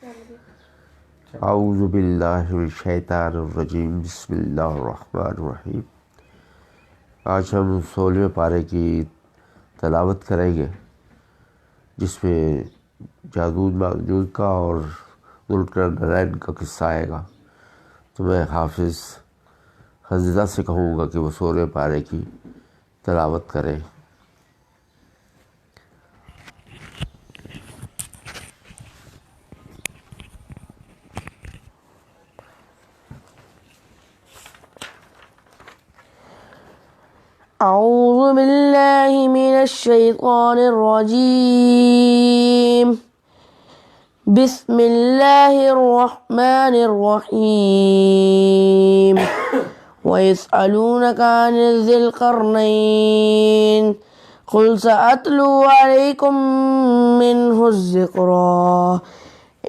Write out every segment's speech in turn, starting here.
اعوذ باللہ من الشیطان الرجیم، بسم اللہ الرحمن الرحیم۔ آج ہم 16ویں پارے کی تلاوت کریں گے، جس میں یاجوج ماجوج کا اور ذوالقرنین کا قصہ آئے گا۔ تو میں حافظ حضرت سے کہوں گا کہ وہ 16ویں پارے کی تلاوت کریں۔ اعوذ باللہ من الشیطان الرجیم، بسم اللہ الرحمن الرحیم۔ وَيَسْأَلُونَكَ عَنِ ذِي الْقَرْنَيْنِ قُلْ سَأَتْلُو عَلَيْكُمْ مِنْهُ الذِّكْرَى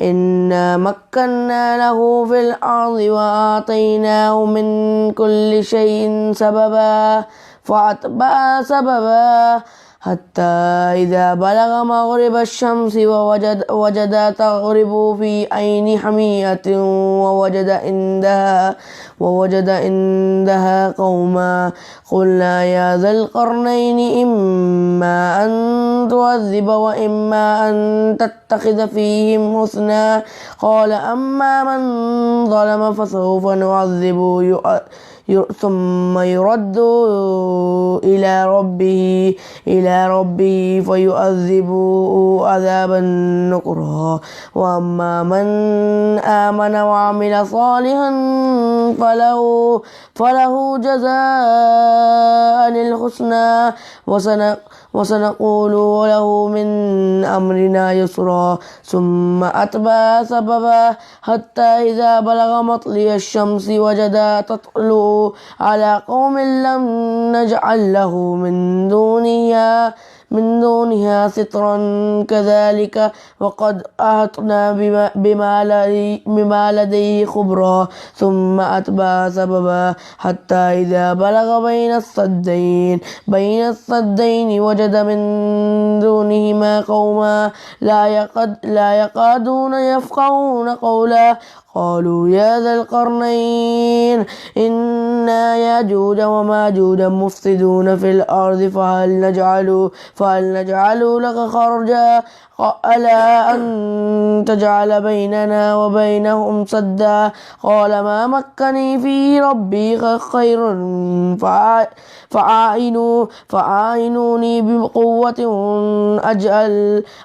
إِنَّا مَكَّنَّا لَهُ فِي الْأَرْضِ وَآتَيْنَاهُ مِنْ كُلِّ شَيْءٍ سَبَبًا فَأَتْبَعَ سَبَبًا حَتَّى إِذَا بَلَغَ مَغْرِبَ الشَّمْسِ وَوَجَدَ تَغْرِبُ فِي عَيْنٍ حَمِيَّةٍ وَوَجَدَ عِندَهَا قَوْمًا قُلْنَا يَا ذَا الْقَرْنَيْنِ إِمَّا أَن تُعَذِّبَ وَإِمَّا أَن تَتَّخِذَ فِيهِمْ حُسْنًا قَالَ أَمَّا مَنْ ظَلَمَ فَسَوْفَ نُعَذِّبُهُ ثُمَّ يُرَدُّ إِلَى رَبِّهِ فَيُعَذِّبُهُ عَذَابًا نُكْرًا وَأَمَّا مَنْ آمَنَ وَعَمِلَ صَالِحًا فَلَهُ جَزَاءً الْحُسْنَى وَسَنَقُولُ لَهُ مِنْ أَمْرِنَا يُسْرًا ثُمَّ أَتْبَعَ سَبَبًا حَتَّى إِذَا بَلَغَ مَطْلِعَ الشَّمْسِ وَجَدَهَا تَطْلُعُ عَلَى قَوْمٍ لَمْ نَجْعَلْ لَهُ من دونها سترا كذلك وقد أحطنا بما لديه خبرا ثم أتبع سببا حتى إذا بلغ بين السدين وجد من دونهما قوما لا يكادون يفقهون قولا قالوا يا ذا القرنين إن يأجوج وماجوج مفسدون في الأرض فهل نجعل لك خرجا على أن تجعل بيننا وبينهم سدا قال ما مكني فيه ربي خير فأعينوني بقوة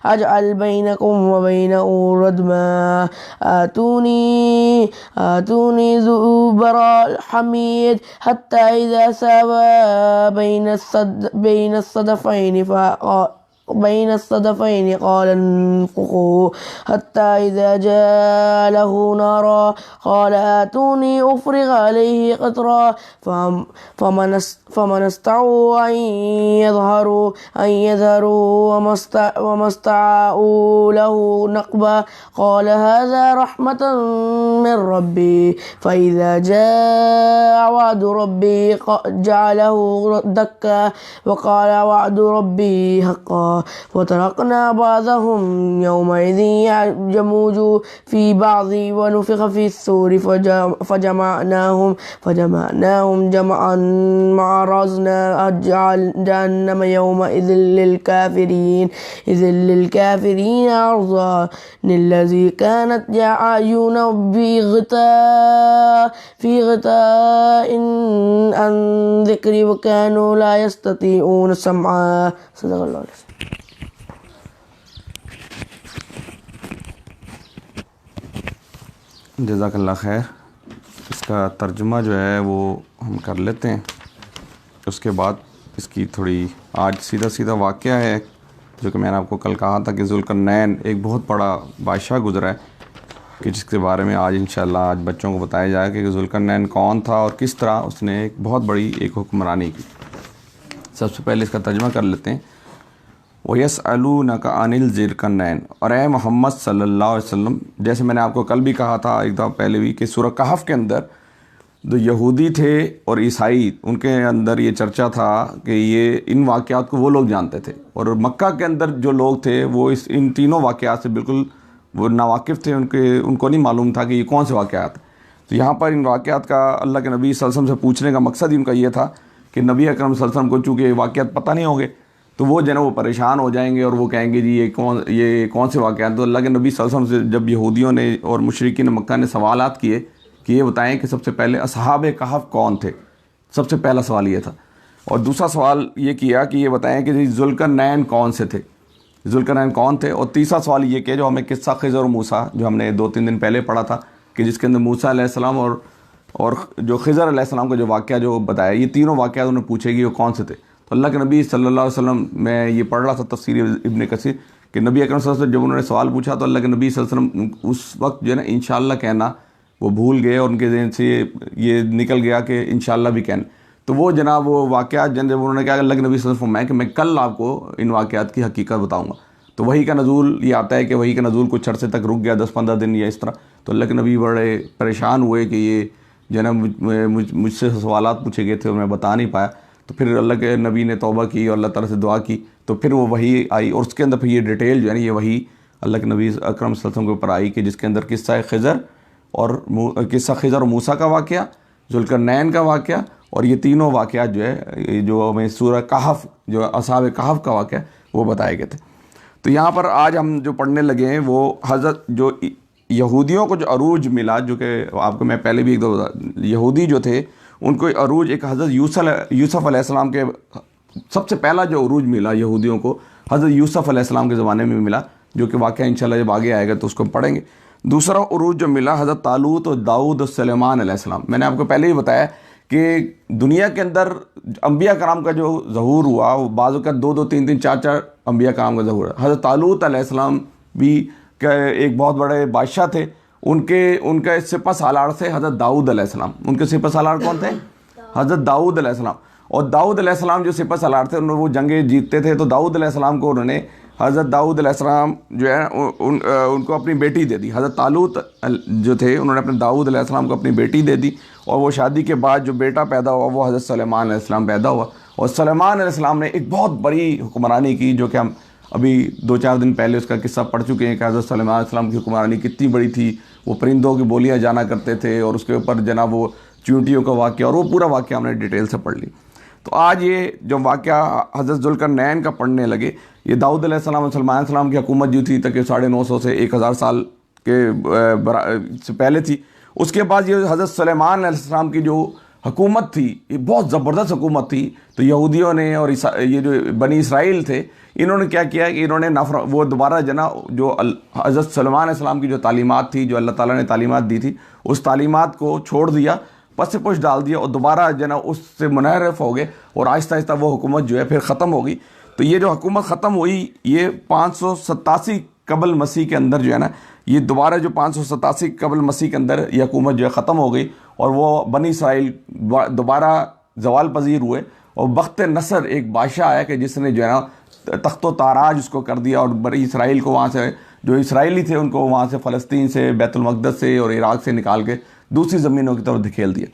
أجعل بينكم وبينه ردما آتوني زبر الحميد حتى إذا ساوى بين الصدفين قال انفخوا حتى إذا جاء له نارا قال آتوني أفرغ عليه قطرا فمن استطاعوا أن يظهروا وما استطاعوا له نقبا قال هذا رحمة من ربي فإذا جاء وعد ربي جعله دكا وقال وعد ربي حقا وتركنا بعضهم يومئذ يموج في بعض ونفخ في الصور فجمعناهم جمعا وعرضنا جهنم يومئذ للكافرين عرضا الذي كانت أعين في غطاء عن ذكري وكانوا لا يستطيعون سمعا صدق اللہ علیہ وسلم۔ جزاک اللہ خیر۔ اس کا ترجمہ جو ہے وہ ہم کر لیتے ہیں، اس کے بعد اس کی تھوڑی آج سیدھا واقعہ ہے جو کہ میں نے آپ کو کل کہا تھا کہ ذوالقرنین ایک بہت بڑا بادشاہ گزرا ہے، کہ جس کے بارے میں آج انشاءاللہ آج بچوں کو بتایا جائے کہ ذوالقرنین کون تھا اور کس طرح اس نے ایک بہت بڑی ایک حکمرانی کی۔ سب سے پہلے اس کا ترجمہ کر لیتے ہیں۔ وَيَسْأَلُونَكَ عَنِ ذِي الْقَرْنَيْنِ، اور اے محمد صلی اللہ علیہ وسلم، جیسے میں نے آپ کو کل بھی کہا تھا ایک دفعہ پہلے بھی کہ سورہ کہف کے اندر جو یہودی تھے اور عیسائی، ان کے اندر یہ چرچا تھا کہ یہ ان واقعات کو وہ لوگ جانتے تھے، اور مکہ کے اندر جو لوگ تھے وہ ان تینوں واقعات سے بالکل وہ ناواقف تھے، ان کو نہیں معلوم تھا کہ یہ کون سے واقعات ہیں۔ تو یہاں پر ان واقعات کا اللہ کے نبی صلی اللہ علیہ وسلم سے پوچھنے کا مقصد ہی ان کا یہ تھا کہ نبی اکرم صلی اللہ علیہ وسلم کو چونکہ یہ واقعات پتہ نہیں ہوں گے تو وہ جو ہے نا وہ پریشان ہو جائیں گے اور وہ کہیں گے جی یہ کون سے واقعات۔ تو اللہ کے نبی صلی اللہ علیہ وسلم سے جب یہودیوں نے اور مشرکین مکہ نے سوالات کیے کہ یہ بتائیں کہ سب سے پہلے اصحاب کہف کون تھے، سب سے پہلا سوال یہ تھا، اور دوسرا سوال یہ کیا کہ یہ بتائیں کہ جی ذوالقرنین کون سے تھے، ذوالقرنین کون تھے، اور تیسرا سوال یہ کہ جو ہمیں قصہ خضر اور موسیٰ جو ہم نے 2-3 دن پہلے پڑھا تھا کہ جس کے اندر موسیٰ علیہ السلام اور جو خضر علیہ السلام کا جو واقعہ جو بتایا، یہ تینوں واقعات انہیں پوچھے گی وہ کون سے تھے۔ تو اللہ کے نبی صلی اللہ علیہ وسلم، میں یہ پڑھ رہا تھا تفسیر ابن کثیر کہ نبی اکرم صلی اللہ علیہ وسلم جب انہوں نے سوال پوچھا تو اللہ کے نبی صلی اللہ علیہ وسلم اس وقت جو ہے نا انشاءاللہ کہنا وہ بھول گئے، اور ان کے ذہن سے یہ نکل گیا کہ انشاءاللہ بھی کہنا۔ تو وہ جناب وہ واقعات جب انہوں نے کہا کہ اللہ کے نبی صلی اللہ علیہ وسلم فرمایا کہ میں کل آپ کو ان واقعات کی حقیقت بتاؤں گا۔ تو وحی کا نزول یہ آتا ہے کہ وحی کا نزول کچھ عرصے تک رک گیا، 10-15 دن یا اس طرح۔ تو اللہ کے نبی بڑے پریشان ہوئے کہ یہ جو ہے نا مجھ سے سوالات پوچھے گئے تھے اور میں بتا نہیں پایا۔ تو پھر اللہ کے نبی نے توبہ کی اور اللہ تعالیٰ سے دعا کی، تو پھر وہ وحی آئی، اور اس کے اندر پھر یہ ڈیٹیل جو ہے نا یہ وحی اللہ کے نبی اکرم صلی اللہ علیہ وسلم کے اوپر آئی کہ جس کے اندر قصہ خضر اور موسیٰ کا واقعہ، ذوالقرنین کا واقعہ، اور یہ تینوں واقعات جو ہے جو ہمیں سورہ کہف جو اصحاب کہف کا واقعہ وہ بتائے گئے تھے۔ تو یہاں پر آج ہم جو پڑھنے لگے ہیں وہ حضرت جو یہودیوں کو جو عروج ملا، جو کہ آپ کو میں پہلے بھی ایک دو یہودی جو تھے ان کو عروج ایک حضرت یوسف علیہ السلام کے سب سے پہلا جو عروج ملا یہودیوں کو حضرت یوسف علیہ السلام کے زمانے میں ملا، جو کہ واقعہ انشاءاللہ جب آگے آئے گا تو اس کو ہم پڑھیں گے۔ دوسرا عروج جو ملا حضرت طالوت اور داؤد اور سلیمان علیہ السلام۔ میں نے آپ کو پہلے ہی بتایا کہ دنیا کے اندر انبیاء کرام کا جو ظہور ہوا وہ بعض اوقات 2-2 3-3 4-4 انبیاء کرام کا ظہور ہے۔ حضرت طالوت علیہ السلام بھی ایک بہت بڑے بادشاہ تھے، ان کے سپہ سالار تھے حضرت داؤد علیہ السلام۔ ان کے سپہ سالار کون تھے؟ حضرت داؤد علیہ السلام۔ اور داؤد علیہ السلام جو سپہ سالار تھے انہوں نے وہ جنگیں جیتتے تھے، تو داؤد علیہ السلام کو انہوں نے حضرت داؤد علیہ السلام جو ہے ان کو اپنی بیٹی دے دی۔ حضرت طالوت جو تھے انہوں نے اپنے داؤد علیہ السلام کو اپنی بیٹی دے دی، اور وہ شادی کے بعد جو بیٹا پیدا ہوا وہ حضرت سلیمان علیہ السلام پیدا ہوا۔ اور سلیمان علیہ السلام نے ایک بہت بڑی حکمرانی کی، جو کہ ہم ابھی 2-4 دن پہلے اس کا قصہ پڑھ چکے ہیں کہ حضرت سلیمان علیہ السلام کی حکمرانی کتنی بڑی تھی۔ وہ پرندوں کی بولیاں جانا کرتے تھے، اور اس کے اوپر جناب وہ چیونٹیوں کا واقعہ، اور وہ پورا واقعہ ہم نے ڈیٹیل سے پڑھ لی۔ تو آج یہ جو واقعہ حضرت ذوالقرنین کا پڑھنے لگے، یہ داؤد علیہ السلام اور سلیمان علیہ السلام کی حکومت جو تھی تک 950 سے 1000 سال کے سے پہلے تھی۔ اس کے بعد یہ حضرت سلیمان علیہ السلام کی جو حکومت تھی یہ بہت زبردست حکومت تھی۔ تو یہودیوں نے اور یہ جو بنی اسرائیل تھے انہوں نے کیا کیا کہ انہوں نے وہ دوبارہ جو حضرت سلیمان علیہ السلام کی جو تعلیمات تھی، جو اللہ تعالیٰ نے تعلیمات دی تھی، اس تعلیمات کو چھوڑ دیا، پس پش ڈال دیا، اور دوبارہ اس سے منحرف ہو گئے، اور آہستہ آہستہ وہ حکومت جو ہے پھر ختم ہو گئی۔ تو یہ جو حکومت ختم ہوئی یہ 587 قبل مسیح کے اندر جو ہے نا یہ دوبارہ جو 587 قبل مسیح کے اندر یہ حکومت جو ہے ختم ہو گئی، اور وہ بنی اسرائیل دوبارہ زوال پذیر ہوئے، اور بخت نصر ایک بادشاہ آیا کہ جس نے جو ہے نا تخت و تاراج اس کو کر دیا، اور بنی اسرائیل کو وہاں سے جو اسرائیلی تھے ان کو وہاں سے فلسطین سے بیت المقدس سے اور عراق سے نکال کے دوسری زمینوں کی طرف دھکیل دیا۔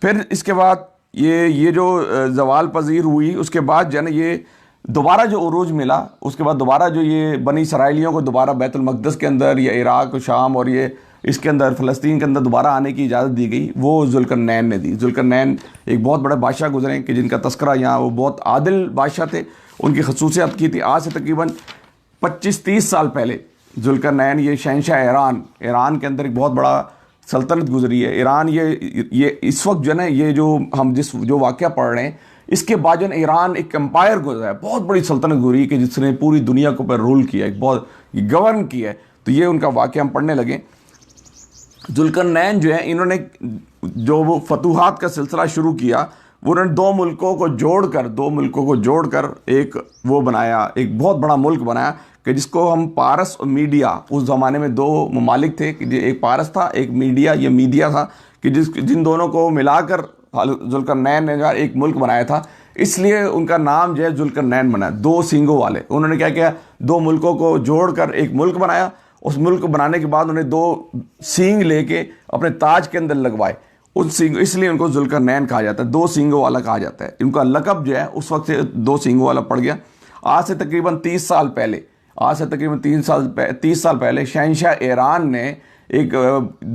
پھر اس کے بعد یہ جو زوال پذیر ہوئی اس کے بعد جو ہے نا یہ دوبارہ جو عروج ملا، اس کے بعد دوبارہ جو یہ بنی اسرائیلیوں کو دوبارہ بیت المقدس کے اندر یا عراق و شام اور یہ اس کے اندر فلسطین کے اندر دوبارہ آنے کی اجازت دی گئی، وہ ذوالقرنین نے دی۔ ذوالقرنین ایک بہت بڑے بادشاہ گزرے کہ جن کا تذکرہ یہاں، وہ بہت عادل بادشاہ تھے، ان کی خصوصیت کی تھی۔ آج سے تقریباً 25-30 سال پہلے ذوالقرنین یہ شہنشاہ ایران کے اندر ایک بہت بڑا سلطنت گزری ہے۔ ایران یہ اس وقت جو ہے نا یہ جو ہم جو واقعہ پڑھ رہے ہیں اس کے بعد جو ایران ایک امپائر گزرا ہے، بہت بڑی سلطنت گزری کہ جس نے پوری دنیا کو پر رول کیا، ایک بہت گورن کیا ہے۔ تو یہ ان کا واقعہ ہم پڑھنے لگے۔ ذوالقرنین جو ہے انہوں نے جو وہ فتوحات کا سلسلہ شروع کیا، وہ انہوں نے دو ملکوں کو جوڑ کر ایک وہ بنایا، ایک بہت بڑا ملک بنایا کہ جس کو ہم پارس اور میڈیا، اس زمانے میں 2 ممالک تھے کہ ایک پارس تھا ایک میڈیا تھا کہ جن دونوں کو ملا کر ذوالقرنین نے ایک ملک بنایا تھا، اس لیے ان کا نام جو ہے ذوالقرنین بنا، 2 سینگوں والے۔ انہوں نے کیا کیا، 2 ملکوں کو جوڑ کر ایک ملک بنایا، اس ملک کو بنانے کے بعد انہیں 2 سینگ لے کے اپنے تاج کے اندر لگوائے، اس لیے ان کو ذوالقرنین کہا جاتا ہے، 2 سینگوں والا کہا جاتا ہے۔ ان کا لقب جو ہے اس وقت سے 2 سینگوں والا پڑ گیا۔ آج سے تقریباً 30 سال پہلے آج سے تقریباً 30 سال پہلے شہنشاہ ایران نے ایک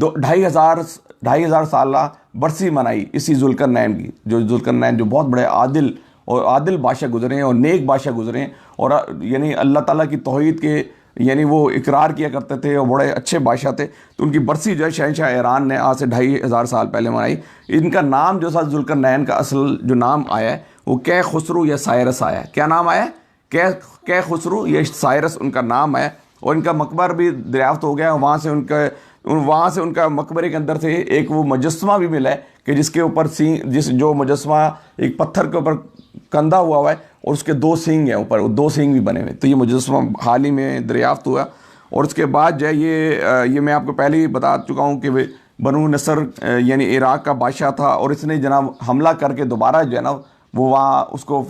2500 سالہ برسی منائی اسی ذوالقرنین کی، جو ذوالقرنین جو بہت بڑے عادل بادشاہ گزرے ہیں اور نیک بادشاہ گزرے ہیں، اور یعنی اللہ تعالیٰ کی توحید کے یعنی وہ اقرار کیا کرتے تھے اور بڑے اچھے بادشاہ تھے. تو ان کی برسی جو ہے شہنشاہ ایران نے آج سے 2500 سال پہلے منائی. ان کا نام جو تھا ذوالقرنین کا اصل جو نام آیا ہے وہ کہ خسرو یا سائرس آیا ہے. کیا نام آیا ہے؟ کہ خسرو یا سائرس ان کا نام ہے. اور ان کا مقبر بھی دریافت ہو گیا. وہاں سے ان کا مقبرے کے اندر سے ایک وہ مجسمہ بھی ملا ہے کہ جس کے اوپر جو مجسمہ ایک پتھر کے اوپر کندھا ہوا ہے اور اس کے 2 سینگ ہیں اوپر، 2 سینگ بھی بنے ہوئے. تو یہ مجسمہ حال ہی میں دریافت ہوا. اور اس کے بعد جو ہے یہ میں آپ کو پہلے ہی بتا چکا ہوں کہ بنو نصر یعنی عراق کا بادشاہ تھا، اور اس نے جناب حملہ کر کے دوبارہ جو ہے نا وہ وہاں اس کو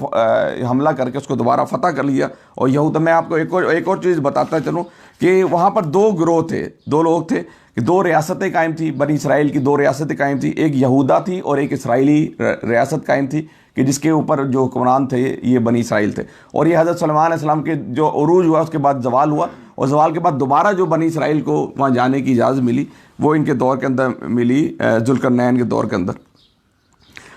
حملہ کر کے اس کو دوبارہ فتح کر لیا. اور یہود میں آپ کو ایک اور چیز بتاتا چلوں کہ وہاں پر 2 گروہ تھے، 2 لوگ تھے کہ 2 ریاستیں قائم تھی. بنی اسرائیل کی 2 ریاستیں قائم تھی، ایک یہودا تھی اور ایک اسرائیلی ریاست قائم تھی کہ جس کے اوپر جو حکمران تھے یہ بنی اسرائیل تھے. اور یہ حضرت سلیمان علیہ السلام کے جو عروج ہوا اس کے بعد زوال ہوا، اور زوال کے بعد دوبارہ جو بنی اسرائیل کو وہاں جانے کی اجازت ملی وہ ان کے دور کے اندر ملی، ذوالقرنین کے دور کے اندر.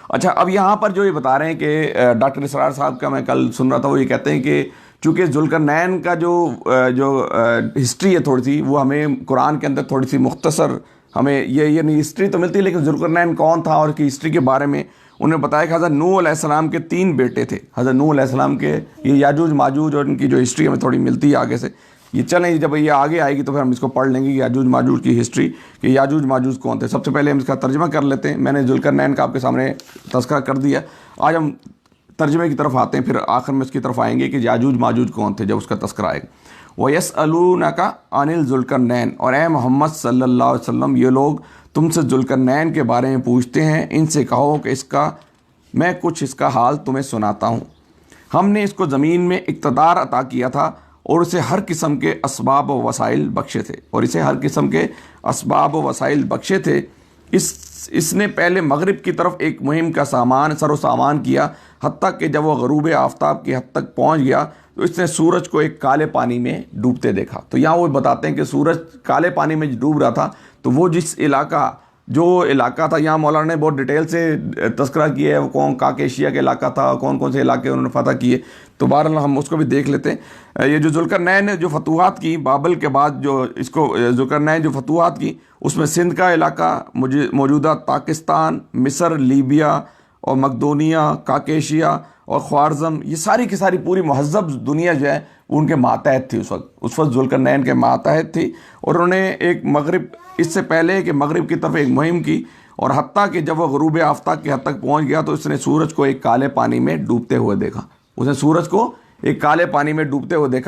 اچھا، اب یہاں پر جو یہ بتا رہے ہیں کہ ڈاکٹر اسرار صاحب کا میں کل سن رہا تھا، وہ یہ کہتے ہیں کہ چونکہ ذوالقرنین کا جو ہسٹری ہے تھوڑی سی وہ ہمیں قرآن کے اندر تھوڑی سی مختصر ہمیں یہ نہیں ہسٹری تو ملتی، لیکن ذوالقرنین کون تھا اور اس کی ہسٹری کے بارے میں انہوں نے بتایا کہ حضرت نوح علیہ السلام کے 3 بیٹے تھے. حضرت نوح علیہ السلام کے یہ یاجوج ماجوج اور ان کی جو ہسٹری ہمیں تھوڑی ملتی ہے آگے سے. یہ چلیں جب یہ آگے آئے گی تو پھر ہم اس کو پڑھ لیں گے کہ یاجوج ماجوج کی ہسٹری، کہ یاجوج ماجوج کون تھے. سب سے پہلے ہم اس کا ترجمہ کر لیتے ہیں. میں نے ذوالقرنین کا آپ کے سامنے تذکرہ کر دیا. آج ہم ترجمے کی طرف آتے ہیں، پھر آخر میں اس کی طرف آئیں گے کہ یاجوج ماجوج کون تھے جب اس کا تذکرہ آئے گا. وَيَسْأَلُونَكَ عَنِ الذُّلْقَرْنَيْنِ، اور اے محمد صلی اللہ علیہ وسلم یہ لوگ تم سے ذوالقرنین کے بارے میں پوچھتے ہیں. ان سے کہو کہ میں کچھ اس کا حال تمہیں سناتا ہوں. ہم نے اس کو زمین میں اقتدار عطا کیا تھا اور اسے ہر قسم کے اسباب و وسائل بخشے تھے. اس نے پہلے مغرب کی طرف ایک مہم کا سر و سامان کیا، حتیٰ کہ جب وہ غروب آفتاب کی حد تک پہنچ گیا تو اس نے سورج کو ایک کالے پانی میں ڈوبتے دیکھا. تو یہاں وہ بتاتے ہیں کہ سورج کالے پانی میں ڈوب رہا تھا. تو وہ جو علاقہ تھا، یہاں مولانا نے بہت ڈیٹیل سے تذکرہ کیا ہے، وہ کون کاکیشیا کا علاقہ تھا، کون سے علاقے انہوں نے فتح کیے. تو بہرحال ہم اس کو بھی دیکھ لیتے ہیں. یہ جو ذوالقرنین نے جو فتوحات کی بابل کے بعد، جو اس کو ذوالقرنین جو فتوحات کی اس میں سندھ کا علاقہ، موجودہ پاکستان، مصر، لیبیا اور مقدونیہ، کاکیشیا اور خوارزم، یہ ساری کی ساری پوری مہذب دنیا جو ہے وہ ان کے ماتحت تھی. اس وقت ذوالقرنین کے ماتحت تھی. اور انہوں نے ایک اس سے پہلے کہ مغرب کی طرف ایک مہم کی، اور حتیٰ کہ جب وہ غروب آفتاب کی حد تک پہنچ گیا تو اس نے سورج کو ایک کالے پانی میں ڈوبتے ہوئے دیکھا.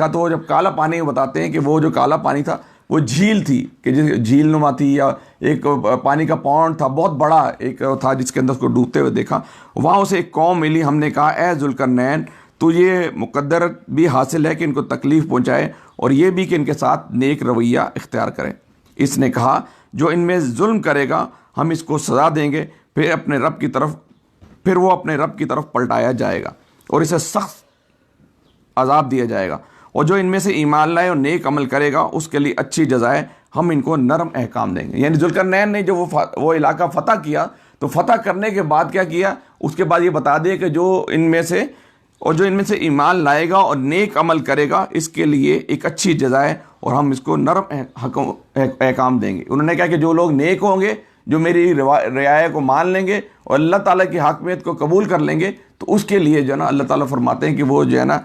تو جب کالا پانی بتاتے ہیں کہ وہ جو کالا پانی تھا وہ جھیل تھی، کہ جھیل نما تھی، یا ایک پانی کا پونڈ تھا بہت بڑا ایک تھا جس کے اندر اس کو ڈوبتے ہوئے دیکھا. وہاں اسے ایک قوم ملی. ہم نے کہا اے ذوالقرنین تو یہ مقدر بھی حاصل ہے کہ ان کو تکلیف پہنچائے، اور یہ بھی کہ ان کے ساتھ نیک رویہ اختیار کریں. اس نے کہا جو ان میں ظلم کرے گا ہم اس کو سزا دیں گے، پھر وہ اپنے رب کی طرف پلٹایا جائے گا اور اسے سخت عذاب دیا جائے گا. اور جو ان میں سے ایمان لائے اور نیک عمل کرے گا اس کے لیے اچھی جزائے، ہم ان کو نرم احکام دیں گے. یعنی ذوالقرنین نے جو وہ علاقہ فتح کیا، تو فتح کرنے کے بعد کیا کیا، اس کے بعد یہ بتا دیا کہ جو ان میں سے ایمان لائے گا اور نیک عمل کرے گا اس کے لیے ایک اچھی جزائے، اور ہم اس کو نرم احکام دیں گے. انہوں نے کہا کہ جو لوگ نیک ہوں گے، جو میری رعایا کو مان لیں گے اور اللہ تعالیٰ کی حاکمیت کو قبول کر لیں گے، تو اس کے لیے جو ہے نا اللہ تعالیٰ فرماتے ہیں کہ وہ جو ہے نا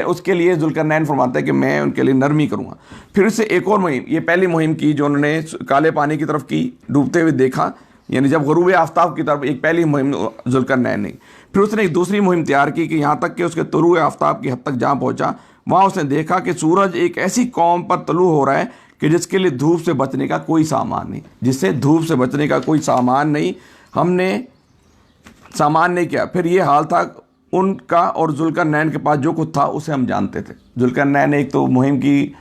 اس کے لیے ذوالقرنین فرماتے ہیں کہ میں ان کے لیے نرمی کروں گا. پھر اس سے ایک اور مہم، یہ پہلی مہم کی جو انہوں نے کالے پانی کی طرف کی، ڈوبتے ہوئے دیکھا، یعنی جب غروب آفتاب کی طرف ایک پہلی مہم ذوالقرنین نے. پھر اس نے ایک دوسری مہم تیار کی کہ یہاں تک کہ اس کے طلوع آفتاب کی حد تک جہاں پہنچا، وہاں اس نے دیکھا کہ سورج ایک ایسی قوم پر طلوع ہو رہا ہے کہ جس کے لیے دھوپ سے بچنے کا کوئی سامان نہیں. ہم نے سامان نہیں کیا. پھر یہ حال تھا ان کا، اور ذوالقرنین کے پاس جو کچھ تھا اسے ہم جانتے تھے. ذوالقرنین نے ایک تو مہم کی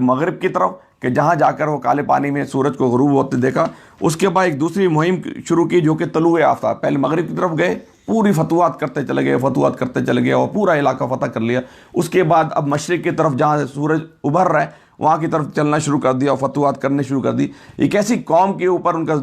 مغرب کی طرف کہ جہاں جا کر وہ کالے پانی میں سورج کو غروب ہوتے دیکھا. اس کے بعد ایک دوسری مہم شروع کی جو کہ طلوع آفتاب. پہلے مغرب کی طرف گئے, پوری فتوحات کرتے چلے گئے اور پورا علاقہ فتح کر لیا. اس کے بعد اب مشرق کی طرف جہاں سورج ابھر رہا ہے وہاں کی طرف چلنا شروع کر دیا اور فتوحات کرنے شروع کر دی. ایک ایسی قوم کے اوپر ان کا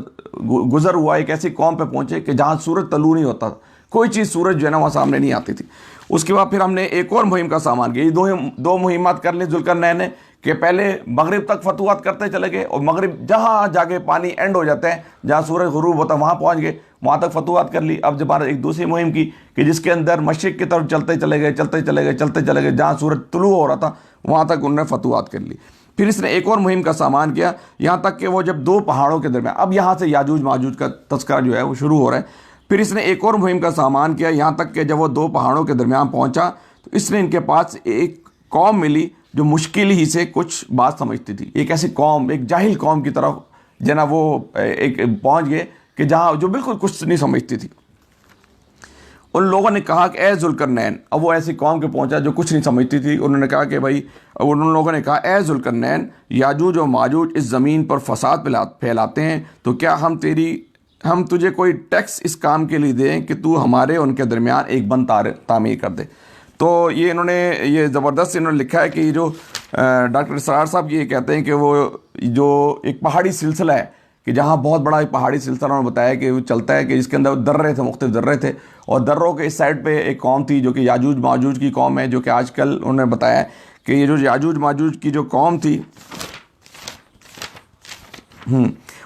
گزر ہوا, ایک ایسی قوم پہ پہنچے کہ جہاں سورج طلوع نہیں ہوتا, کوئی چیز سورج جو ہے نا وہاں سامنے نہیں آتی تھی. اس کے بعد پھر ہم نے ایک اور مہم کا سامان کیا. یہ دو مہمات کر لی ذوالقرنین نے کہ پہلے مغرب تک فتوحات کرتے چلے گئے اور مغرب جہاں جا کے پانی اینڈ ہو جاتا ہے, جہاں سورج غروب ہوتا ہے وہاں پہنچ گئے, وہاں تک فتوحات کر لی. اب دوبارہ ایک دوسری مہم کی کہ جس کے اندر مشرق کی طرف چلتے چلے گئے جہاں سورج طلوع ہو رہا تھا وہاں تک انہوں نے فتوحات کر لی. پھر اس نے ایک اور مہم کا سامان کیا, یہاں تک کہ وہ جب دو پہاڑوں کے درمیان, اب یہاں سے یاجوج ماجوج کا تذکرہ جو ہے وہ شروع ہو رہا ہے. پھر اس نے ایک اور مہم کا سامان کیا, یہاں تک کہ جب وہ دو پہاڑوں کے درمیان پہنچا تو اس نے ان کے پاس ایک قوم ملی جو مشکل ہی سے کچھ بات سمجھتی تھی. ایک ایسی قوم, ایک جاہل قوم کی طرف جناب وہ ایک پہنچ گئے کہ جہاں جو بالکل کچھ نہیں سمجھتی تھی. ان لوگوں نے کہا کہ اے ذوالقرنین, اب وہ ایسی قوم کے پہنچا جو کچھ نہیں سمجھتی تھی. انہوں نے کہا کہ بھائی, ان لوگوں نے کہا اے ذوالقرنین, یاجوج و ماجوج اس زمین پر فساد پھیلاتے ہیں, تو کیا ہم تجھے کوئی ٹیکس اس کام کے لیے دیں کہ تو ہمارے ان کے درمیان ایک بند تعمیر کر دے. تو یہ انہوں نے یہ زبردست انہوں نے لکھا ہے کہ یہ جو ڈاکٹر اسرار صاحب یہ کہتے ہیں کہ وہ جو ایک پہاڑی سلسلہ ہے کہ جہاں بہت بڑا ایک پہاڑی سلسلہ انہوں نے بتایا کہ وہ چلتا ہے کہ جس کے اندر درے تھے, مختلف درے تھے, اور دروں کے اس سائڈ پہ ایک قوم تھی جو کہ یاجوج ماجوج کی قوم ہے, جو کہ آج کل انہوں نے بتایا کہ یہ جو یاجوج ماجوج کی جو قوم تھی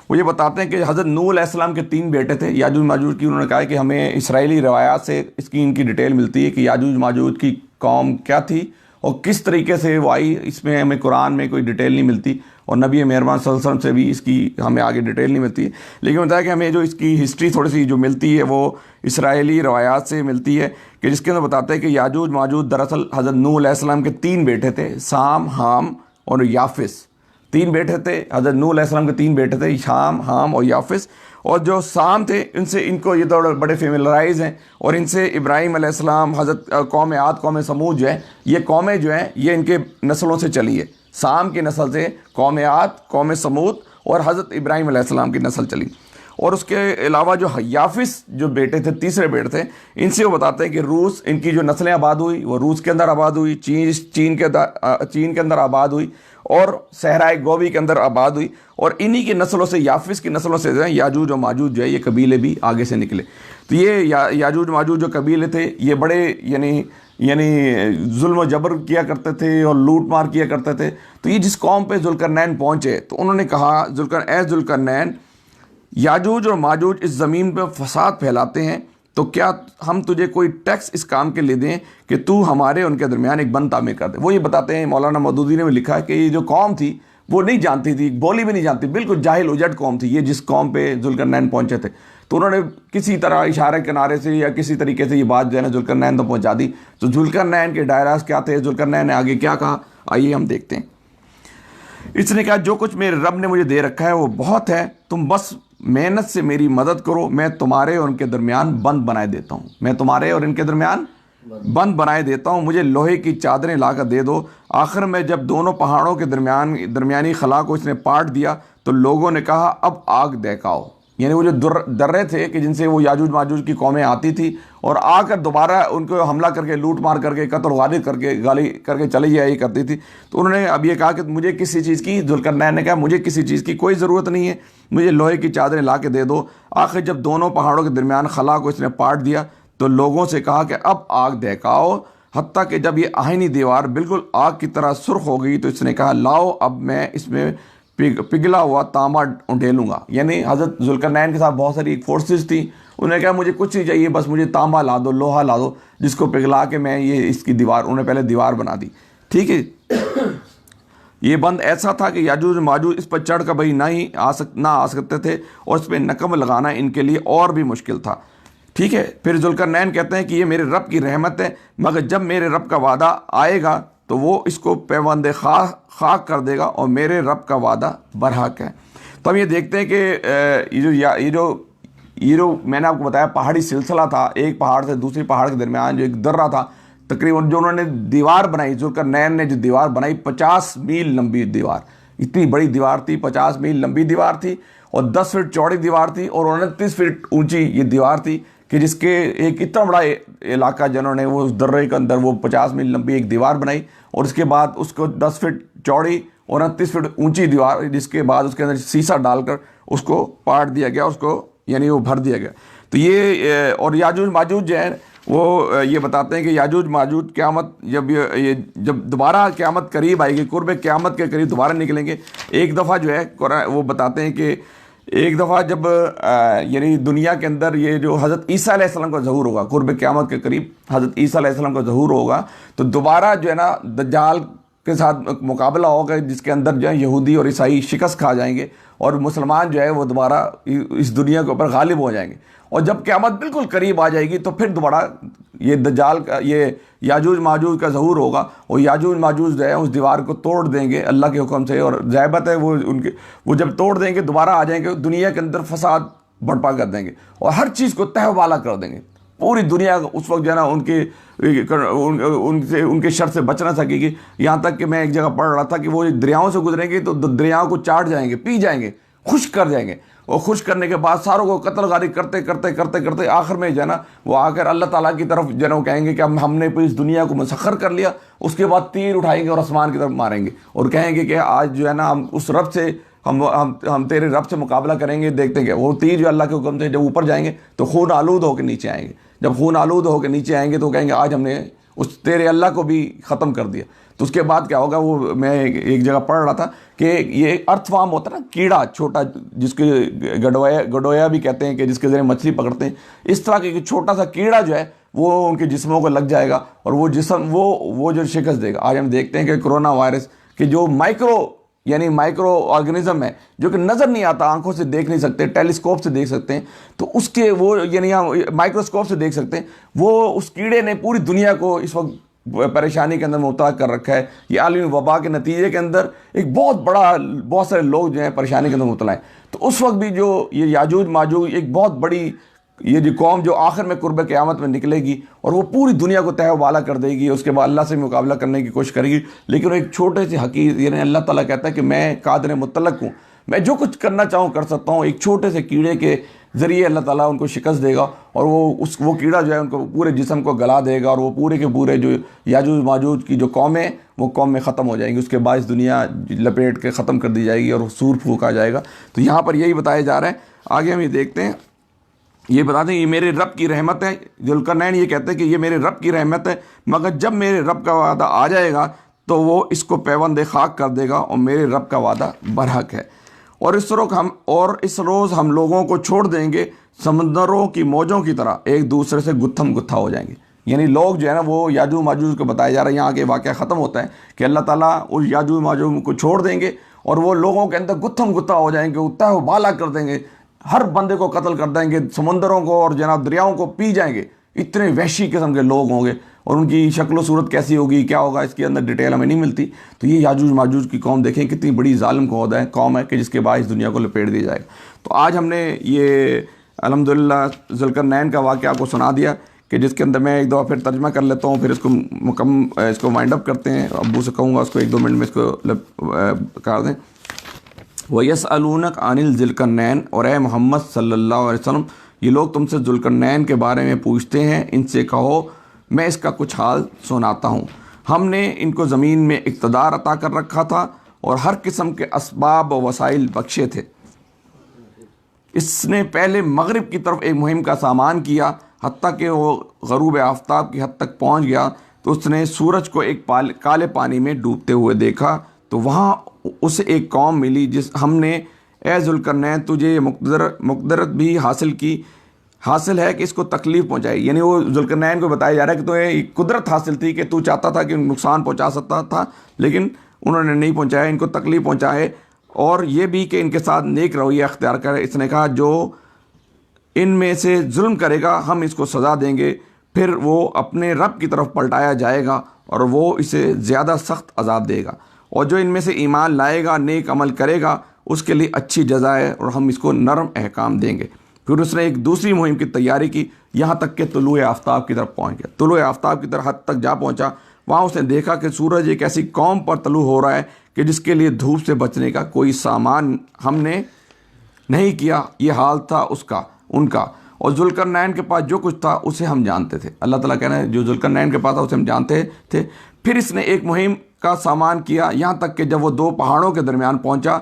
وہ یہ بتاتے ہیں کہ حضرت نوح علیہ السلام کے 3 بیٹے تھے یاجوج ماجوج کی. انہوں نے کہا کہ ہمیں اسرائیلی روایات سے ان کی ڈیٹیل ملتی ہے کہ یاجوج ماجوج کی قوم کیا تھی اور کس طریقے سے وہ آئی. اس میں ہمیں قرآن میں کوئی ڈیٹیل نہیں ملتی اور نبی مہربان صلی اللہ علیہ وسلم سے بھی اس کی ہمیں آگے ڈیٹیل نہیں ملتی ہے. لیکن بتایا کہ ہمیں جو اس کی ہسٹری تھوڑی سی جو ملتی ہے وہ اسرائیلی روایات سے ملتی ہے کہ جس کے اندر بتاتے ہیں کہ یاجوج ماجوج دراصل حضرت نوح علیہ السلام کے 3 بیٹے تھے, سام, حام اور یافس. 3 بیٹے تھے حضرت نوح علیہ السلام کے 3 بیٹے تھے, شام, حام اور یافس. اور جو سام تھے ان کو یہ تو بڑے فیملرائز ہیں, اور ان سے ابراہیم علیہ السلام, حضرت قوم عاد, قوم سمود جو ہے, یہ قومیں جو ہیں یہ ان کے نسلوں سے چلی ہے. سام کی نسل سے قوم عاد, قوم سمود اور حضرت ابراہیم علیہ السلام کی نسل چلی. اور اس کے علاوہ جو یافس جو بیٹے تھے, تیسرے بیٹے تھے, ان سے وہ بتاتے ہیں کہ روس, ان کی جو نسلیں آباد ہوئی وہ روس کے اندر آباد ہوئی, چین کے اندر آباد ہوئی اور صحرائے گوبی کے اندر آباد ہوئی. اور انہی کی نسلوں سے, یافس کی نسلوں سے جو ہے یاجوج و ماجوج جو ہے یہ قبیلے بھی آگے سے نکلے. تو یہ یاجوج ماجوج جو قبیلے تھے یہ بڑے یعنی ظلم و جبر کیا کرتے تھے اور لوٹ مار کیا کرتے تھے. تو یہ جس قوم پہ ذوالقرنین پہنچے تو انہوں نے کہا اے ذوالقرنین, یاجوج اور ماجوج اس زمین پہ فساد پھیلاتے ہیں, تو کیا ہم تجھے کوئی ٹیکس اس کام کے لے دیں کہ تو ہمارے ان کے درمیان ایک بند تعمیر کر دے. وہ یہ بتاتے ہیں, مولانا مودودی نے بھی لکھا ہے کہ یہ جو قوم تھی وہ نہیں جانتی تھی, بولی بھی نہیں جانتی, بالکل جاہل اجڑ قوم تھی یہ جس قوم پہ ذوالقرنین پہنچے تھے. تو انہوں نے کسی طرح اشارے کنارے سے یا کسی طریقے سے یہ بات جو ہے نا ذوالقرنین تو پہنچا دی. تو ذوالقرنین کے دائراز کیا تھے, ذوالقرنین نے آگے کیا کہا, آئیے ہم دیکھتے ہیں. اس نے کہا جو کچھ میرے رب نے مجھے دے رکھا ہے وہ بہت ہے, تم بس محنت سے میری مدد کرو, میں تمہارے اور ان کے درمیان بند بنائے دیتا ہوں, میں تمہارے اور ان کے درمیان بند بنائے دیتا ہوں, مجھے لوہے کی چادریں لا کر دے دو. آخر میں جب دونوں پہاڑوں کے درمیانی خلا کو اس نے پاٹ دیا تو لوگوں نے کہا اب آگ دہکاؤ. یعنی وہ جو درے تھے کہ جن سے وہ یاجوج ماجوج کی قومیں آتی تھی اور آ کر دوبارہ ان کو حملہ کر کے, لوٹ مار کر کے, قتل غارت کر کے, گالی کر کے چلی جائی کرتی تھی. تو انہوں نے اب یہ کہا کہ مجھے کسی چیز کی, ذوالقرنین نے کہا مجھے کسی چیز کی کوئی ضرورت نہیں ہے, مجھے لوہے کی چادریں لا کے دے دو. آخر جب دونوں پہاڑوں کے درمیان خلا کو اس نے پاٹ دیا تو لوگوں سے کہا کہ اب آگ دہکاؤ. حتیٰ کہ جب یہ آہنی دیوار بالکل آگ کی طرح سرخ ہو گئی تو اس نے کہا لاؤ اب میں اس میں پگھلا ہوا تانبا ڈھیلوں گا. یعنی حضرت ذوالقرنین کے ساتھ بہت ساری فورسز تھیں, انہوں نے کہا مجھے کچھ نہیں چاہیے, بس مجھے تانبا لا دو, لوہا لا دو, جس کو پگھلا کے میں یہ اس کی دیوار, انہوں نے پہلے دیوار بنا دی. ٹھیک ہے, یہ بند ایسا تھا کہ یاجوج ماجوج اس پر چڑھ کر بھائی نہ آ سکتے تھے اور اس پہ نقب لگانا ان کے لیے اور بھی مشکل تھا. ٹھیک ہے, پھر ذوالقرنین کہتے ہیں کہ یہ میرے رب کی رحمت ہے, مگر جب میرے رب کا وعدہ آئے گا تو وہ اس کو پیوند خاک کر دے گا اور میرے رب کا وعدہ برحق ہے. تو ہم یہ دیکھتے ہیں کہ یہ جو میں نے آپ کو بتایا پہاڑی سلسلہ تھا, ایک پہاڑ سے دوسری پہاڑ کے درمیان جو ایک درہ تھا, تقریباً جو انہوں نے دیوار بنائی, ذوالقرنین نے جو دیوار بنائی 50 میل لمبی دیوار, اتنی بڑی دیوار تھی، 50 میل لمبی دیوار تھی اور 10 فٹ چوڑی دیوار تھی اور 29 فٹ اونچی یہ دیوار تھی کہ جس کے ایک اتنا بڑا علاقہ جنہوں نے وہ اس درے کے اندر وہ 50 میل لمبی ایک دیوار بنائی اور اس کے بعد اس کو 10 فٹ چوڑی اور 29 فٹ اونچی دیوار، جس کے بعد اس کے اندر سیسا ڈال کر اس کو پاٹ دیا گیا، اس کو یعنی وہ بھر دیا گیا۔ تو یہ اور یاجوج ماجوج جو ہے وہ یہ بتاتے ہیں کہ یاجوج ماجوج قیامت جب دوبارہ قیامت قریب آئے گی، قرب قیامت کے قریب دوبارہ نکلیں گے۔ ایک دفعہ جو ہے وہ بتاتے ہیں کہ ایک دفعہ جب یعنی دنیا کے اندر یہ جو حضرت عیسیٰ علیہ السلام کا ظہور ہوگا، قرب قیامت کے قریب حضرت عیسیٰ علیہ السلام کا ظہور ہوگا، تو دوبارہ جو ہے نا دجال کے ساتھ مقابلہ ہوگا جس کے اندر جو ہے یہودی اور عیسائی شکست کھا جائیں گے اور مسلمان جو ہے وہ دوبارہ اس دنیا کے اوپر غالب ہو جائیں گے۔ اور جب قیامت بالکل قریب آ جائے گی تو پھر دوبارہ یہ دجال کا یہ یاجوج ماجوج کا ظہور ہوگا اور یاجوج ماجوج جو ہے اس دیوار کو توڑ دیں گے اللہ کے حکم سے، اور ضابط ہے وہ جب توڑ دیں گے دوبارہ آ جائیں گے، دنیا کے اندر فساد برپا کر دیں گے اور ہر چیز کو تہہ بالا کر دیں گے۔ پوری دنیا اس وقت جو ہے نا ان کے شر سے بچ نہ سکے گی، یہاں تک کہ میں ایک جگہ پڑھ رہا تھا کہ وہ دریاؤں سے گزریں گے تو دریاؤں کو چاٹ جائیں گے، پی جائیں گے، خشک کر جائیں گے، اور خشک کرنے کے بعد ساروں کو قتل غارت کرتے کرتے کرتے کرتے آخر میں جو ہے نا وہ آ کر اللہ تعالیٰ کی طرف جو ہے نا وہ کہیں گے کہ ہم نے اس دنیا کو مسخر کر لیا۔ اس کے بعد تیر اٹھائیں گے اور آسمان کی طرف ماریں گے اور کہیں گے کہ آج جو ہے نا ہم اس رب سے ہم تیرے رب سے مقابلہ کریں گے، دیکھتے ہیں کہ وہ تیر جو اللہ کے حکم سے جب اوپر جائیں گے تو خون آلود ہو کے نیچے آئیں گے، جب خون آلود ہو کے نیچے آئیں گے تو کہیں گے آج ہم نے اس تیرے اللہ کو بھی ختم کر دیا۔ تو اس کے بعد کیا ہوگا، وہ میں ایک جگہ پڑھ رہا تھا کہ یہ ارتھ وارم ہوتا ہے نا، کیڑا چھوٹا جس کے گڈویا بھی کہتے ہیں کہ جس کے ذریعے مچھلی پکڑتے ہیں، اس طرح کے چھوٹا سا کیڑا جو ہے وہ ان کے جسموں کو لگ جائے گا اور وہ جسم وہ جو شکست دے گا۔ آج ہم دیکھتے ہیں کہ کرونا وائرس کہ جو مائکرو آرگنزم ہے جو کہ نظر نہیں آتا، آنکھوں سے دیکھ نہیں سکتے، ٹیلیسکوپ سے دیکھ سکتے ہیں، تو اس کے وہ یعنی مائکروسکوپ سے دیکھ سکتے ہیں، وہ اس کیڑے نے پوری دنیا کو اس وقت پریشانی کے اندر مبتلا کر رکھا ہے۔ یہ عالمی وبا کے نتیجے کے اندر ایک بہت سارے لوگ جو ہیں پریشانی کے اندر مبتلا ہیں۔ تو اس وقت بھی جو یہ یاجوج ماجوج ایک بہت بڑی یہ جو قوم جو آخر میں قرب قیامت میں نکلے گی اور وہ پوری دنیا کو تہہ و بالا کر دے گی، اس کے بعد اللہ سے مقابلہ کرنے کی کوشش کرے گی، لیکن ایک چھوٹے سے حقیر یعنی اللہ تعالیٰ کہتا ہے کہ میں قادر مطلق ہوں، میں جو کچھ کرنا چاہوں کر سکتا ہوں۔ ایک چھوٹے سے کیڑے کے ذریعے اللہ تعالیٰ ان کو شکست دے گا اور وہ کیڑا جو ہے ان کو پورے جسم کو گلا دے گا اور وہ پورے کے پورے جو یاجوج ماجوج کی جو قومیں وہ قومیں ختم ہو جائیں گی، اس کے بعد دنیا لپیٹ کے ختم کر دی جائے گی اور سور پھونکا جائے گا۔ تو یہاں پر یہی بتایا جا رہا ہے۔ آگے ہم یہ دیکھتے ہیں، یہ بتاتے ہیں یہ میرے رب کی رحمت ہے۔ ذوالقرنین یہ کہتے ہیں کہ یہ میرے رب کی رحمت ہے، مگر جب میرے رب کا وعدہ آ جائے گا تو وہ اس کو پیوند خاک کر دے گا اور میرے رب کا وعدہ برحق ہے۔ اور اس روز ہم لوگوں کو چھوڑ دیں گے سمندروں کی موجوں کی طرح، ایک دوسرے سے گتھم گتھا ہو جائیں گے۔ یعنی لوگ جو ہے نا وہ یاجوج ماجوج کو بتایا جا رہا ہے، یہاں کے واقعہ ختم ہوتا ہے کہ اللہ تعالیٰ اس یاجوج ماجوج کو چھوڑ دیں گے اور وہ لوگوں کے اندر گتھم گتھا ہو جائیں گے، تہہ و بالا کر دیں گے، ہر بندے کو قتل کر دیں گے، سمندروں کو اور جناب دریاؤں کو پی جائیں گے۔ اتنے وحشی قسم کے لوگ ہوں گے اور ان کی شکل و صورت کیسی ہوگی، کیا ہوگا، اس کے اندر ڈیٹیل ہمیں نہیں ملتی۔ تو یہ یاجوج ماجوج کی قوم دیکھیں کتنی بڑی ظالم قوم ہے کہ جس کے باعث دنیا کو لپیٹ دیا جائے گا۔ تو آج ہم نے یہ الحمدللہ ذوالقرنین کا واقعہ آپ کو سنا دیا کہ جس کے اندر میں ایک دفعہ پھر ترجمہ کر لیتا ہوں، پھر اس کو وائنڈ اپ کرتے ہیں۔ ابو سے کہوں گا اس کو 1-2 منٹ میں اس کو کر دیں۔ وَيَسْأَلُونَكَ عَنِ الذِّلْقَرْنَيْنِ، اور اے محمد صلی اللہ علیہ وسلم یہ لوگ تم سے ذوالقرنین کے بارے میں پوچھتے ہیں، ان سے کہو میں اس کا کچھ حال سناتا ہوں۔ ہم نے ان کو زمین میں اقتدار عطا کر رکھا تھا اور ہر قسم کے اسباب و وسائل بخشے تھے۔ اس نے پہلے مغرب کی طرف ایک مہم کا سامان کیا، حتیٰ کہ وہ غروب آفتاب کی حد تک پہنچ گیا تو اس نے سورج کو ایک کالے پانی میں ڈوبتے ہوئے دیکھا، تو وہاں اسے ایک قوم ملی جس ہم نے اے ذوالقرنین تجھے یہ مقدرت بھی حاصل ہے کہ اس کو تکلیف پہنچائے۔ یعنی وہ ذوالقرنین کو بتایا جا رہا ہے کہ تو یہ قدرت حاصل تھی کہ تو چاہتا تھا کہ نقصان پہنچا سکتا تھا، لیکن انہوں نے نہیں پہنچایا، ان کو تکلیف پہنچائے، اور یہ بھی کہ ان کے ساتھ نیک رویہ اختیار کرے۔ اس نے کہا جو ان میں سے ظلم کرے گا ہم اس کو سزا دیں گے، پھر وہ اپنے رب کی طرف پلٹایا جائے گا اور وہ اسے زیادہ سخت عذاب دے گا، اور جو ان میں سے ایمان لائے گا نیک عمل کرے گا اس کے لیے اچھی جزا ہے اور ہم اس کو نرم احکام دیں گے۔ پھر اس نے ایک دوسری مہم کی تیاری کی، یہاں تک کہ طلوع آفتاب کی طرف پہنچ گیا، طلوع آفتاب کی طرف حد تک جا پہنچا، وہاں اس نے دیکھا کہ سورج ایک ایسی قوم پر طلوع ہو رہا ہے کہ جس کے لیے دھوپ سے بچنے کا کوئی سامان ہم نے نہیں کیا. یہ حال تھا ان کا. اور ذوالقرنین کے پاس جو کچھ تھا اسے ہم جانتے تھے. اللہ تعالیٰ کہہ رہے ہیں جو ذوالقرنین کے پاس تھا اسے ہم جانتے تھے. پھر اس نے ایک مہم کا سامان کیا، یہاں تک کہ جب وہ دو پہاڑوں کے درمیان پہنچا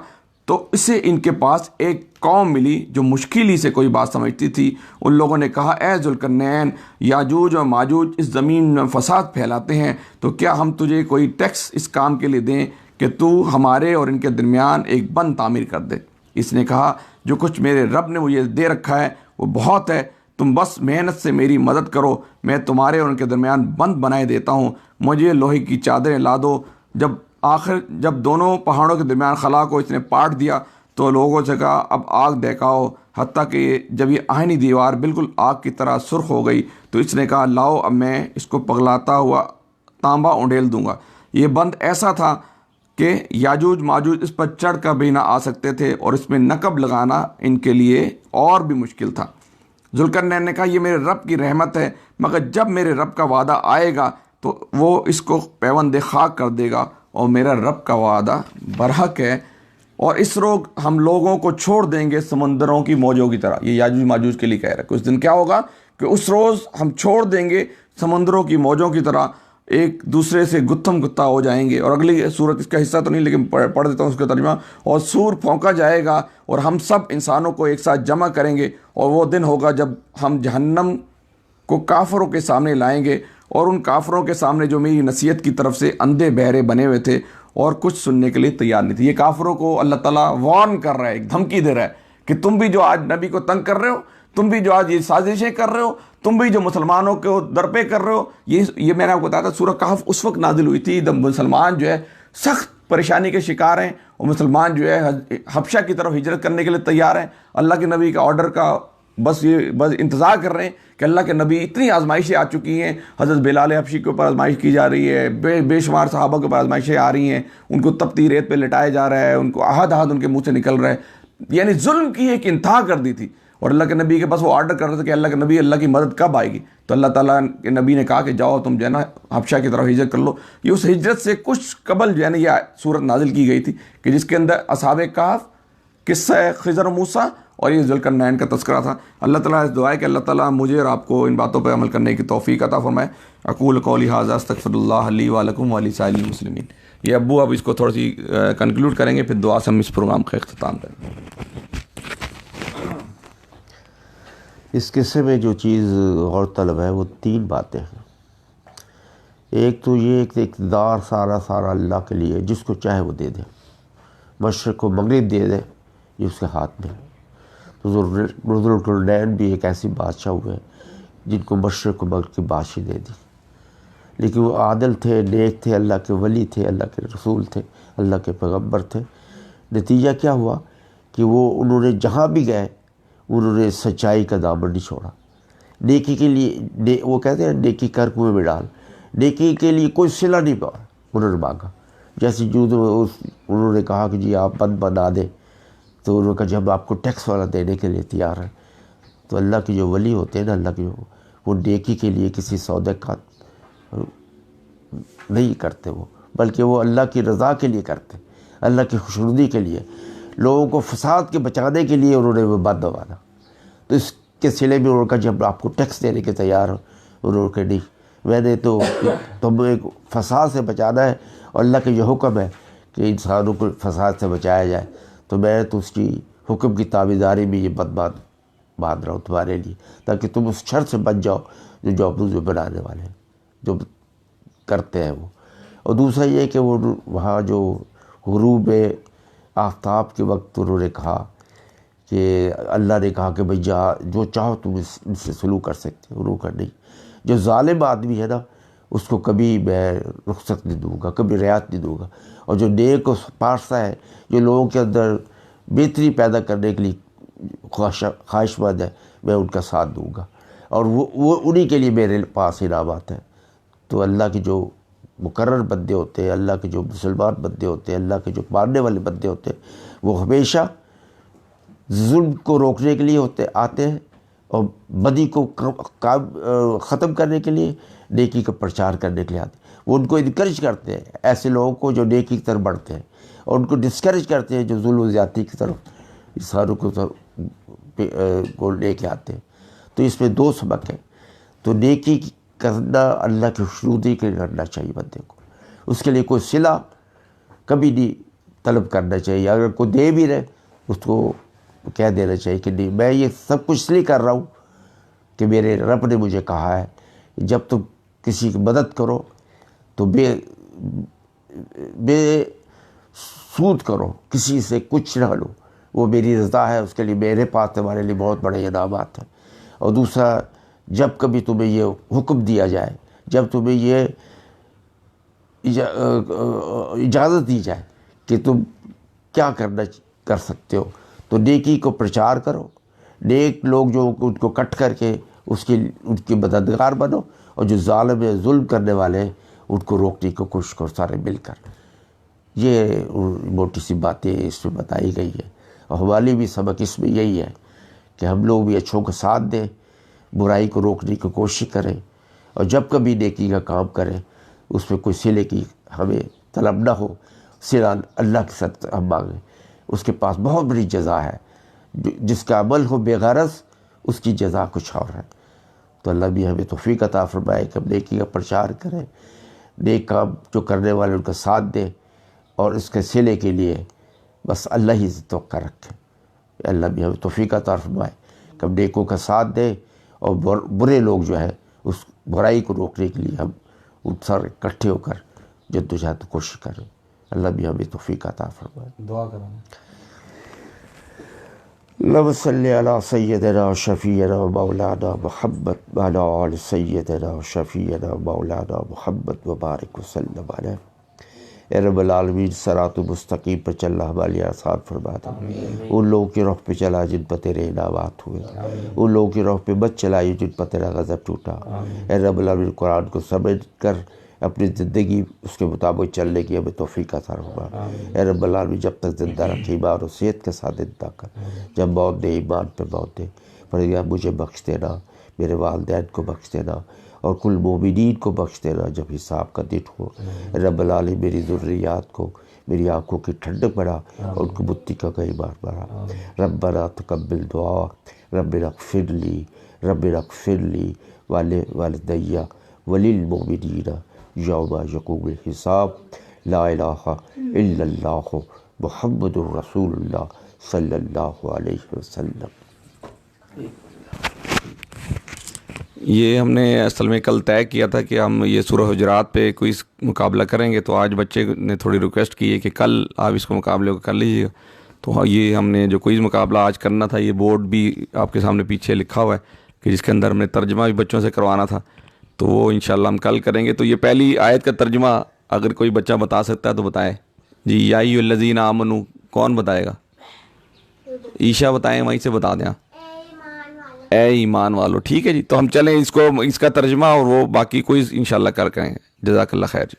تو اسے ان کے پاس ایک قوم ملی جو مشکل ہی سے کوئی بات سمجھتی تھی. ان لوگوں نے کہا اے ذوالقرنین، یاجوج اور ماجوج اس زمین میں فساد پھیلاتے ہیں، تو کیا ہم تجھے کوئی ٹیکس اس کام کے لیے دیں کہ تو ہمارے اور ان کے درمیان ایک بند تعمیر کر دے. اس نے کہا جو کچھ میرے رب نے مجھے دے رکھا ہے وہ بہت ہے، تم بس محنت سے میری مدد کرو، میں تمہارے اور ان کے درمیان بند بنائے دیتا ہوں. مجھے لوہے کی چادریں لا دو. جب دونوں پہاڑوں کے درمیان خلا کو اس نے پاٹ دیا تو لوگوں سے کہا اب آگ دہکاؤ، حتیٰ کہ جب یہ آہنی دیوار بالکل آگ کی طرح سرخ ہو گئی تو اس نے کہا لاؤ اب میں اس کو پگھلاتا ہوا تانبا اونڈیل دوں گا. یہ بند ایسا تھا کہ یاجوج ماجوج اس پر چڑھ کر بھی نہ آ سکتے تھے اور اس میں نقب لگانا ان کے لیے اور بھی مشکل تھا. ذوالقرنین نے کہا یہ میرے رب کی رحمت ہے، مگر جب میرے رب کا وعدہ آئے گا تو وہ اس کو پیوند خاک کر دے گا، اور میرا رب کا وعدہ برحق ہے. اور اس روز ہم لوگوں کو چھوڑ دیں گے سمندروں کی موجوں کی طرح. یہ یاجوج ماجوج کے لیے کہہ رہا ہے کہ اس دن کیا ہوگا کہ اس روز ہم چھوڑ دیں گے سمندروں کی موجوں کی طرح، ایک دوسرے سے گتھم گتھا ہو جائیں گے. اور اگلی صورت اس کا حصہ تو نہیں لیکن پڑھ دیتا ہوں اس کا ترجمہ. اور سور پھونکا جائے گا اور ہم سب انسانوں کو ایک ساتھ جمع کریں گے، اور وہ دن ہوگا جب ہم جہنم کو کافروں کے سامنے لائیں گے، اور ان کافروں کے سامنے جو میری نصیحت کی طرف سے اندھے بہرے بنے ہوئے تھے اور کچھ سننے کے لیے تیار نہیں تھے. یہ کافروں کو اللہ تعالیٰ وارن کر رہا ہے، ایک دھمکی دے رہا ہے کہ تم بھی جو آج نبی کو تنگ کر رہے ہو، تم بھی جو آج یہ سازشیں کر رہے ہو، تم بھی جو مسلمانوں کو درپے کر رہے ہو. یہ میں نے آپ کو بتایا تھا سورہ کہف اس وقت نازل ہوئی تھی جب مسلمان جو ہے سخت پریشانی کے شکار ہیں، اور مسلمان جو ہے حبشہ کی طرف ہجرت کرنے کے لیے تیار ہیں. اللہ کے نبی کا آرڈر کا بس انتظار کر رہے ہیں کہ اللہ کے نبی. اتنی آزمائشیں آ چکی ہیں، حضرت بلال حبشی کے اوپر آزمائش کی جا رہی ہے، بے شمار صحابہ کے اوپر آزمائشیں آ رہی ہیں، ان کو تپتی ریت پہ لٹایا جا رہا ہے، ان کو احد ان کے منہ سے نکل رہا ہے. یعنی ظلم کی ایک انتہا کر دی تھی. اور اللہ کے نبی کے بس وہ آرڈر کر رہے تھے کہ اللہ کے نبی اللہ کی مدد کب آئے گی. تو اللہ تعالیٰ کے نبی نے کہا کہ جاؤ تم جو ہے نا حبشہ کی طرف ہجرت کر لو. یہ اس ہجرت سے کچھ قبل جو ہے نا یہ صورت نازل کی گئی تھی کہ جس کے اندر اصحاب کہف، قصہ خضر و موسیٰ اور یہ ذوالقرنین کا تذکرہ تھا. اللہ تعالیٰ سے دعا ہے کہ اللہ تعالیٰ مجھے اور آپ کو ان باتوں پہ عمل کرنے کی توفیق عطا فرمائے. اقول قولی ھذا استغفر اللہ لی ولکم ولسائر المسلمین. یہ ابو اب اس کو تھوڑی سی کنکلوڈ کریں گے، پھر دعا سے ہم اس پروگرام کا اختتام کریں گے. اس قصے میں جو چیز غور طلب ہے وہ 3 باتیں ہیں. ایک تو یہ کہ اقتدار سارا اللہ کے لیے، جس کو چاہے وہ دے دے، مشرق و مغرب دے دے، یہ اس کے ہاتھ میں ہے. تو ذوالقرنین بھی ایک ایسی بادشاہ ہوئے جن کو مشرق و مغرب کی بادشاہی دے دی، لیکن وہ عادل تھے، نیک تھے، اللہ کے ولی تھے، اللہ کے رسول تھے، اللہ کے پیغمبر تھے. نتیجہ کیا ہوا کہ انہوں نے جہاں بھی گئے انہوں نے سچائی کا دامن نہیں چھوڑا. نیکی کے لیے وہ کہتے ہیں نیکی کر کنویں میں ڈال، نیکی کے لیے کوئی صلہ نہیں انہوں نے مانگا. جیسے جو انہوں نے کہا کہ جی آپ بند بنا دیں، تو انہوں نے کہا جب آپ کو ٹیکس والا دینے کے لیے تیار ہے. تو اللہ کے جو ولی ہوتے ہیں نا، اللہ کے وہ نیکی کے لیے کسی سودے کا نہیں کرتے، وہ بلکہ وہ اللہ کی رضا کے لیے کرتے، اللہ کی خوشنودی کے لیے، لوگوں کو فساد کے بچانے کے لیے انہوں نے وہ بات دبانا. تو اس کے سلے میں انہوں نے کہا جب آپ کو ٹیکس دینے کے تیار ہو، انہوں نے کہا نہیں، میں نے تو تم ایک فساد سے بچانا ہے، اور اللہ کے جو حکم ہے کہ انسانوں کو فساد سے بچایا جائے، تو میں تو اس کی حکم کی تابعداری میں یہ بات باندھ رہا ہوں تمہارے لیے، تاکہ تم اس شر سے بچ جاؤ جو مجھے بنانے والے ہیں، جو کرتے ہیں وہ. اور دوسرا یہ کہ وہ وہاں جو غروب آفتاب کے وقت انہوں نے کہا کہ اللہ نے کہا کہ بھئی جو چاہو تم ان سے سلوک کر سکتے ہو. انہوں نے کہا نہیں، جو ظالم آدمی ہے نا اس کو کبھی میں رخصت نہیں دوں گا، کبھی رعایت نہیں دوں گا. اور جو نیک و پارسا ہے، جو لوگوں کے اندر بہتری پیدا کرنے کے لیے خواہش مند ہے، میں ان کا ساتھ دوں گا، اور وہ انہی کے لیے میرے پاس انعامات ہیں. تو اللہ کے جو مقرر بندے ہوتے ہیں، اللہ کے جو مسلمان بندے ہوتے ہیں، اللہ کے جو ماننے والے بندے ہوتے ہیں، وہ ہمیشہ ظلم کو روکنے کے لیے آتے ہیں، اور بدی کو ختم کرنے کے لیے، نیکی کا پرچار کرنے کے لیے آتے ہیں. وہ ان کو انکریج کرتے ہیں ایسے لوگوں کو جو نیکی کی طرف بڑھتے ہیں، اور ان کو ڈسکریج کرتے ہیں جو ظلم و زیادتی کی طرف انسانوں کو لے کے آتے ہیں۔ تو اس میں دو سبق ہیں۔ تو نیکی کرنا اللہ کی خوشنودی کے لیے کرنا چاہیے بندے کو، اس کے لیے کوئی صلہ کبھی نہیں طلب کرنا چاہیے۔ اگر کوئی دے بھی رہے اس کو کہہ دینا چاہیے کہ نہیں، میں یہ سب کچھ اس لیے کر رہا ہوں کہ میرے رب نے مجھے کہا ہے جب تم کسی کی مدد کرو تو بے سود کرو، کسی سے کچھ نہ لو، وہ میری رضا ہے، اس کے لیے میرے پاس تمہارے لیے بہت بڑے انعامات ہیں۔ اور دوسرا، جب کبھی تمہیں یہ حکم دیا جائے، جب تمہیں یہ اجازت دی جائے کہ تم کیا کر سکتے ہو، تو نیکی کو پرچار کرو، نیک لوگ جو ان کو کٹ کر کے ان کی مددگار بنو، اور جو ظالم ہے، ظلم کرنے والے ہیں، ان کو روکنے کی کوشش کرو سارے مل کر۔ یہ موٹی سی باتیں اس میں بتائی گئی ہے، اور ہماری بھی سبق اس میں یہی ہے کہ ہم لوگ بھی اچھوں کا ساتھ دیں، برائی کو روکنے کی کوشش کریں، اور جب کبھی نیکی کا کام کریں اس میں کوئی صلے کی ہمیں طلب نہ ہو، صلہ اللہ کے ساتھ ہم مانگیں، اس کے پاس بہت بڑی جزا ہے۔ جس کا عمل ہو بے غرض، اس کی جزا کچھ اور ہے۔ تو اللہ بھی ہمیں توفیق عطا فرمائے کہ ہم نیکی کا پرچار کریں، نیک کام جو کرنے والے ان کا ساتھ دیں، اور اس کے صلے کے لیے بس اللہ ہی سے توقع رکھیں۔ اللہ بھی ہمیں توفیق عطا فرمائے کہ ہم نیکوں کا ساتھ دیں، اور برے لوگ جو ہے اس برائی کو روکنے کے لیے ہم ان سارے اکٹھے ہو کر جدوجہد کوشش کریں۔ اللہ بھی ہمیں توفیق عطا فرمائے۔ دعا کریں۔ اللہم صلی علی سیدنا و شفیعنا و مولانا محمد و علی آل سیدنا و شفیعنا و مولانا محمد و بارک وسلم علیہ۔ اے رب العالمین، صراط مستقیم پر چلنا ہمارے آسان فرما دے۔ ان لوگوں کی راہ پہ چلا جن پر تیرے انعامات ہوئے، ان لوگوں کی راہ پہ مت چلائی جن پر تیرا غضب ٹوٹا۔ اے رب العالمین، قرآن کو سمجھ کر اپنی زندگی اس کے مطابق چلنے کی ہمیں توفیق عطا فرما۔ اے رب العالمین، جب تک زندہ رکھے ایمان و صحت کے ساتھ زندہ کر، جب موت دے ایمان پہ موت دے۔ فرمایا مجھے بخش دینا، میرے والدین کو بخش دینا، اور کل مومنین کو بخش دینا جب حساب کا دن ہو۔ رب العالمین، میری ذریات کو میری آنکھوں کی ٹھنڈک بنا، اور ان کو متی کا ایمان بنا۔ ربنا تقبل دعا، ربنا اغفر لی، ربنا اغفر لی والدی وللمؤمنین یوم یقوم الحساب۔ لا الہ الا اللہ محمد الرسول اللہ صلی اللہ علیہ وسلم۔ یہ ہم نے اصل میں کل طے کیا تھا کہ ہم یہ سورہ حجرات پہ کوئی مقابلہ کریں گے، تو آج بچے نے تھوڑی ریکویسٹ کی ہے کہ کل آپ اس کو مقابلے کو کر لیجیے گا۔ تو یہ ہم نے جو کوئز مقابلہ آج کرنا تھا، یہ بورڈ بھی آپ کے سامنے پیچھے لکھا ہوا ہے کہ جس کے اندر ہم نے ترجمہ بھی بچوں سے کروانا تھا، تو وہ انشاءاللہ ہم کل کریں گے۔ تو یہ پہلی آیت کا ترجمہ اگر کوئی بچہ بتا سکتا ہے تو بتائے جی۔ یا ایھا الذین آمنوا، کون بتائے گا؟ عیشا بتائیں، وہیں سے بتا دیں۔ اے ایمان والو، ٹھیک ہے جی۔ تو ہم چلیں اس کا ترجمہ اور وہ باقی کوئی انشاءاللہ کر کریں گے۔ جزاک اللہ خیر جی۔